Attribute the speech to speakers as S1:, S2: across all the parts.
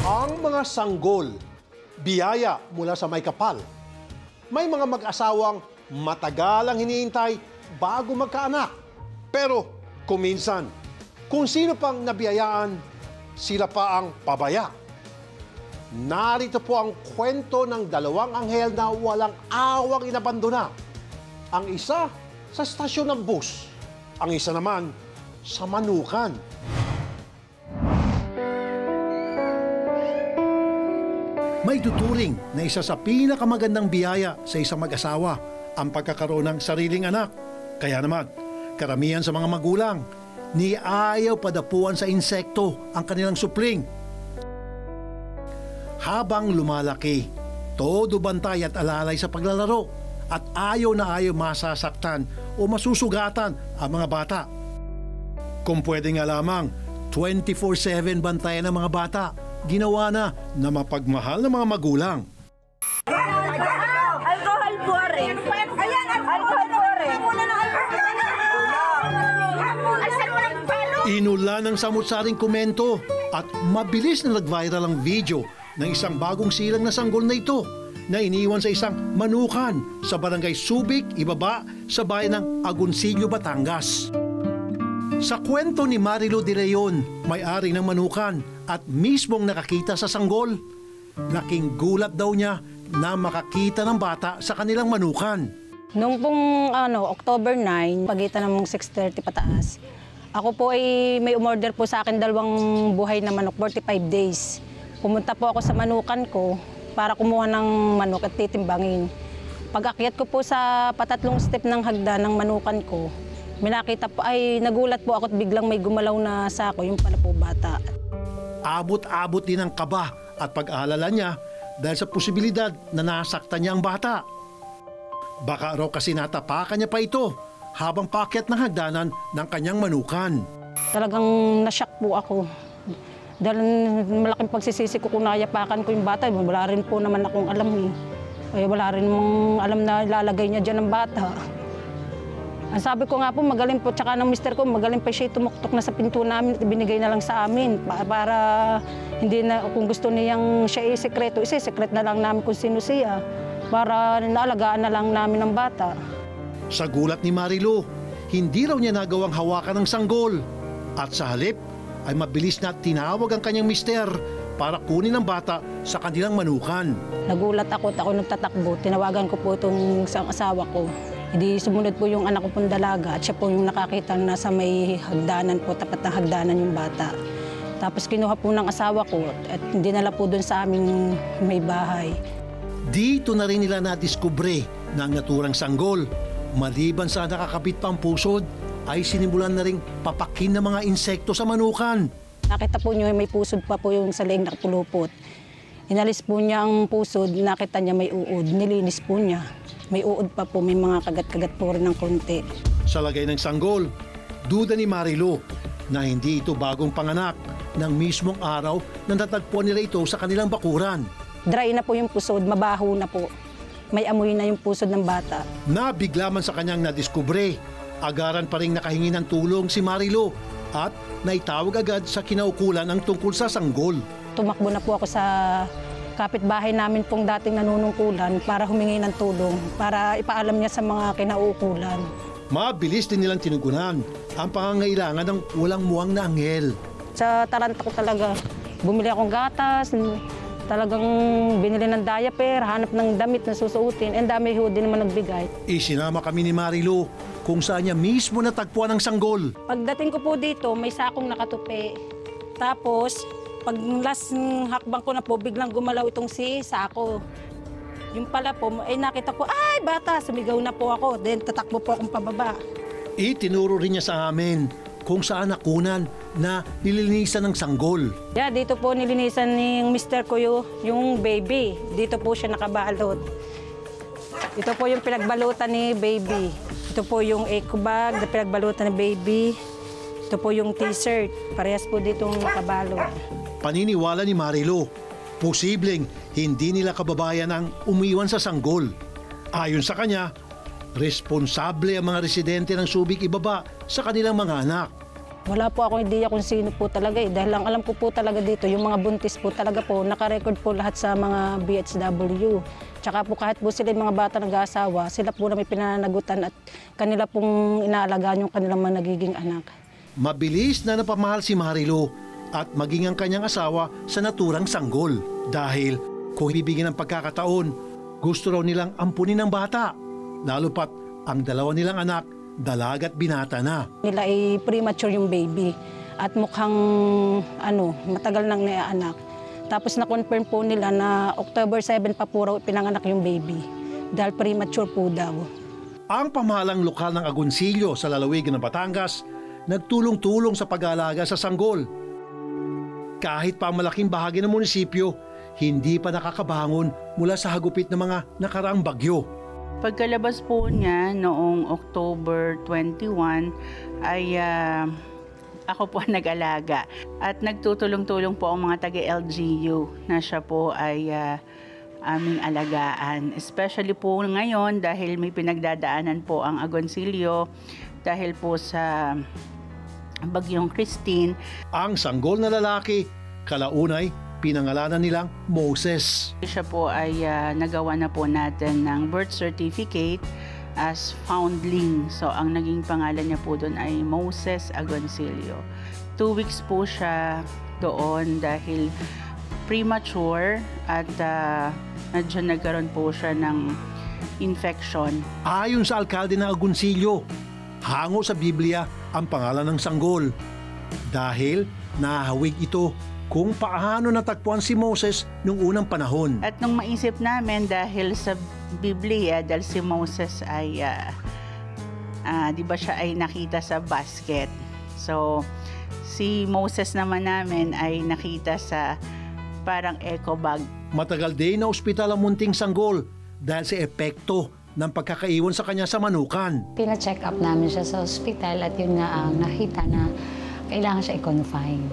S1: Ang mga sanggol, biyaya mula sa may kapal. May mga mag-asawang matagal ang hinihintay bago magkaanak. Pero kuminsan, kung sino pang nabiyayaan, sila pa ang pabaya. Narito po ang kwento ng dalawang anghel na walang awang inabandona. Ang isa sa stasyon ng bus, ang isa naman sa manukan. May tuturing na isa sa pinakamagandang biyaya sa isang mag-asawa ang pagkakaroon ng sariling anak. Kaya naman, karamihan sa mga magulang, ni ayaw padapuan sa insekto ang kanilang supling. Habang lumalaki, todo bantay at alalay sa paglalaro at ayaw na ayaw masasaktan o masusugatan ang mga bata. Kung pwede nga lamang, 24/7 bantayan ng mga bata, ginawa na mapagmahal ng mga magulang.
S2: Alcohol po rin. Ayan, alcohol po rin.
S1: Inula ng samut-saring komento at mabilis na nag-viral ang video ng isang bagong silang na sanggol na ito na iniwan sa isang manukan sa barangay Subic, ibaba sa bayan ng Agoncillo, Batangas. Sa kwento ni Marilu de Leon, may-ari ng manukan at mismong nakakita sa sanggol, laking gulat daw niya na makakita ng bata sa kanilang manukan.
S2: Nung pong October 9, pagitan ng 6:30 pataas, ako po ay may umorder po sa akin 2 buhay na manok, 45 days. Pumunta po ako sa manukan ko para kumuha ng manok at titimbangin. Pag-akyat ko po sa patatlong step ng hagdan ng manukan ko, minakita po ay nagulat po ako at biglang may gumalaw na sako, yung pala po bata.
S1: Abot-abot din ang kaba at pag-aalala niya dahil sa posibilidad na nasaktan niya ang bata. Baka raw kasi natapakan niya pa ito habang paakyat ng hagdanan ng kanyang manukan.
S2: Talagang nasyak po ako. Dahil malaking pagsisisi ko kung nayapakan ko yung bata, wala rin po naman akong alam eh. Wala rin mong alam na ilalagay niya dyan ang bata. Ang sabi ko nga po, magaling po, tsaka ng mister ko, magaling pa siya tumuktok na sa pinto namin at binigay na lang sa amin para hindi na, kung gusto niyang siya isekreto, isesekret na lang namin kung sino siya para naalagaan na lang namin ang bata.
S1: Sa gulat ni Marilu, hindi raw niya nagawang hawakan ng sanggol at sa halip ay mabilis na tinawag ang kanyang mister para kunin ang bata sa kanilang manukan.
S2: Nagulat ako at ako nagtatakbo, tinawagan ko po itong isang asawa ko. Hindi sumunod po yung anak ko pong dalaga at siya po yung nakakita na nasa may hagdanan po, tapat ng hagdanan yung bata. Tapos kinuha po ng asawa ko at dinala po doon sa aming may bahay.
S1: Dito na rin nila nadiskubre na ang naturang sanggol, maliban sa nakakabit pang pusod, ay sinimulan na ring papakin ng mga insekto sa manukan.
S2: Nakita po niyo may pusod pa po yung sa leeg nakapulupot. Inalis po niya ang pusod, nakita niya may uod, nilinis po niya. May uod pa po, may mga kagat-kagat po rin ng konti.
S1: Sa lagay ng sanggol, duda ni Marilu na hindi ito bagong panganak ng mismong araw na natagpuan nila ito sa kanilang bakuran.
S2: Dry na po yung pusod, mabaho na po. May amoy na yung pusod ng bata.
S1: Nabigla man sa kanyang nadiskubre, agaran pa rin nakahingi ng tulong si Marilu at naitawag agad sa kinaukulan ang tungkol sa sanggol.
S2: Tumakbo na po ako sa kapitbahay namin pong dating nanunungkulan para humingi ng tulong, para ipaalam niya sa mga kinaukulan.
S1: Mabilis din nilang tinugunan ang pangangailangan ng walang muwang na anghel.
S2: Sa taranta ko talaga, bumili akong gatas, talagang binili ng diaper, hanap ng damit na susuotin, and dami ho din naman nagbigay.
S1: Isinama kami ni Marilu kung saan niya mismo natagpuan ang sanggol.
S2: Pagdating ko po dito, may sakong nakatupi. Tapos, pag last hakbang ko na po, biglang gumalaw itong si sako. Yung pala po, ay nakita ko, ay bata, sumigaw na po ako. Then tatakbo po akong pababa.
S1: Itinuro rin niya sa amin kung saan nakunan na nililinisan ng sanggol.
S2: Yeah, dito po nilinisan ni mister ko yung baby. Dito po siya nakabalot. Ito po yung pinagbalutan ni baby. Ito po yung eco bag na pinagbalutan ni baby. Ito po yung t-shirt. Parehas po ditong nakabalot.
S1: Paniniwala ni Marilu, posibleng hindi nila kababayan ang umiwan sa sanggol. Ayon sa kanya, responsable ang mga residente ng Subic ibaba sa kanilang mga anak.
S2: Wala po akong ideya kung sino po talaga dahil ang alam ko po talaga dito, yung mga buntis po talaga po, nakarecord po lahat sa mga BHW. Tsaka po kahit po sila yung mga bata nag-aasawa, sila po na may pinanagutan at kanila pong inaalagaan yung kanilang mga nagiging anak.
S1: Mabilis na napamahal si Marilu at maging ang kanyang asawa sa naturang sanggol. Dahil kung ibibigyan ng pagkakataon, gusto raw nilang ampunin ng bata. Lalo pat ang dalawa nilang anak, dalaga at binata na.
S2: Nila ay premature yung baby at mukhang matagal nang naianak. Tapos na-confirm po nila na October 7 pa po raw pinanganak yung baby dahil premature po daw.
S1: Ang pamahalang lokal ng Agoncillo sa lalawigan ng Batangas nagtulong-tulong sa pag-aalaga sa sanggol. Kahit pa malaking bahagi ng munisipyo, hindi pa nakakabangon mula sa hagupit ng mga nakaraang bagyo.
S3: Pagkalabas po niya noong October 21 ay ako po nag-alaga at nagtutulong-tulong po ang mga taga-LGU na siya po ay aming alagaan. Especially po ngayon dahil may pinagdadaanan po ang Agoncillo dahil po sa Bagyong Christine.
S1: Ang sanggol na lalaki, kalaunay, pinangalanan nilang Moses.
S3: Siya po ay nagawa na po natin ng birth certificate as foundling. So ang naging pangalan niya po doon ay Moses Agoncillo. 2 weeks po siya doon dahil premature at medyo nagkaroon po siya ng infection.
S1: Ayon sa alkalde ng Agoncillo, hango sa Biblia ang pangalan ng sanggol dahil nahawig ito kung paano natagpuan si Moses noong unang panahon.
S3: At nung maisip namin dahil sa Biblia, dahil si Moses ay, di ba siya ay nakita sa basket. So, si Moses naman namin ay nakita sa parang eco bag.
S1: Matagal din na ospital ang munting sanggol dahil sa epekto ng pagkakaiwan sa kanya sa manukan.
S4: Pina-check up namin siya sa ospital at yun nga ang nakita na kailangan siya i-confine.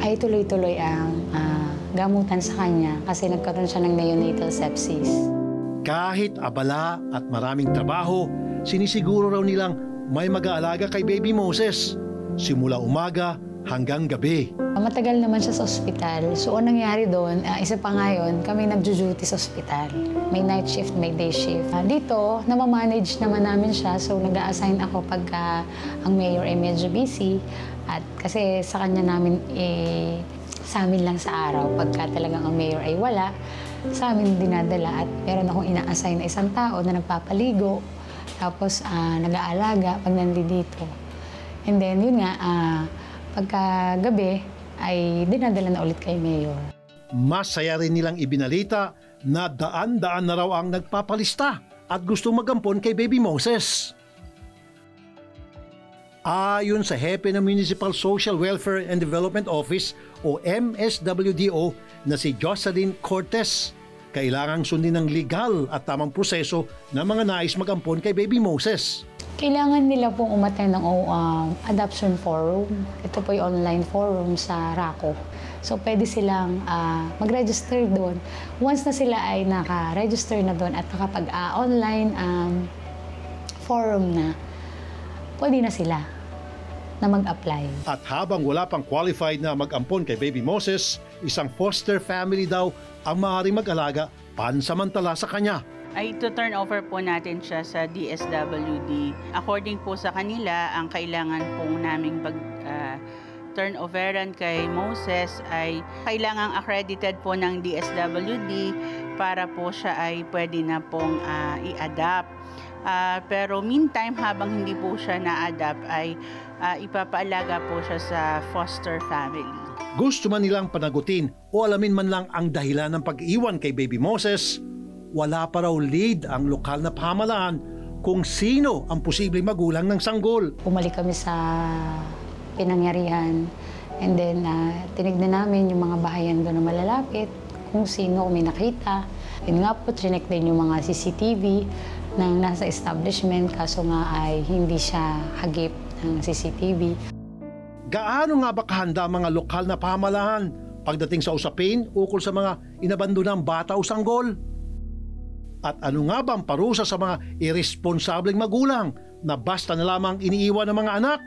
S4: Ay tuloy-tuloy ang gamutan sa kanya kasi nagkaroon siya ng neonatal sepsis.
S1: Kahit abala at maraming trabaho, sinisiguro raw nilang may mag-aalaga kay Baby Moses simula umaga hanggang gabi.
S4: Matagal naman siya sa ospital. So, ang nangyari doon, isa pa ngayon, kami nag-duty sa ospital. May night shift, may day shift. Dito, namamanage naman namin siya. So, nag-a-assign ako pagka ang mayor ay medyo busy. At kasi sa kanya namin, sa amin lang sa araw. Pagka talagang ang mayor ay wala, sa amin dinadala. At meron akong ina-assign na isang tao na nagpapaligo. Tapos, nag-aalaga pag nandito. And then, yun nga, pagka gabi, ay dinadala na ulit kay Mayor.
S1: Masaya rin nilang ibinalita na daan-daan na raw ang nagpapalista at gustong magampon kay Baby Moses. Ayon sa hepe ng Municipal Social Welfare and Development Office o MSWDO na si Jocelyn Cortez, kailangang sundin ng legal at tamang proseso ng mga nais magampon kay Baby Moses.
S4: Kailangan nila pong umattend ng adoption forum. Ito po yung online forum sa RACO. So, pwede silang mag-register doon. Once na sila ay naka-register na doon at nakapag-online forum na, pwede na sila na mag-apply.
S1: At habang wala pang qualified na mag-ampon kay Baby Moses, isang foster family daw ang maaaring mag-alaga pansamantala sa kanya.
S3: Ay to-turn over po natin siya sa DSWD. According po sa kanila, ang kailangan pong naming turnoveran kay Moses ay kailangang accredited po ng DSWD para po siya ay pwede na pong i-adapt. Pero meantime, habang hindi po siya na-adapt, ay ipapaalaga po siya sa foster family.
S1: Gusto man nilang panagutin o alamin man lang ang dahilan ng pag-iwan kay Baby Moses, wala pa raw lead ang lokal na pamahalaan kung sino ang posibleng magulang ng sanggol.
S4: Bumalik kami sa pinangyarihan and then tinignan namin yung mga bahayan doon na malalapit, kung sino may nakita. Yun nga po, chinek din yung mga CCTV na nasa establishment kaso nga ay hindi siya hagip ng CCTV.
S1: Gaano nga ba kahanda mga lokal na pamahalaan pagdating sa usapin ukol sa mga inabandonang bata o sanggol? At ano nga ba ang parusa sa mga irresponsableng magulang na basta na lamang iniiwan ng mga anak?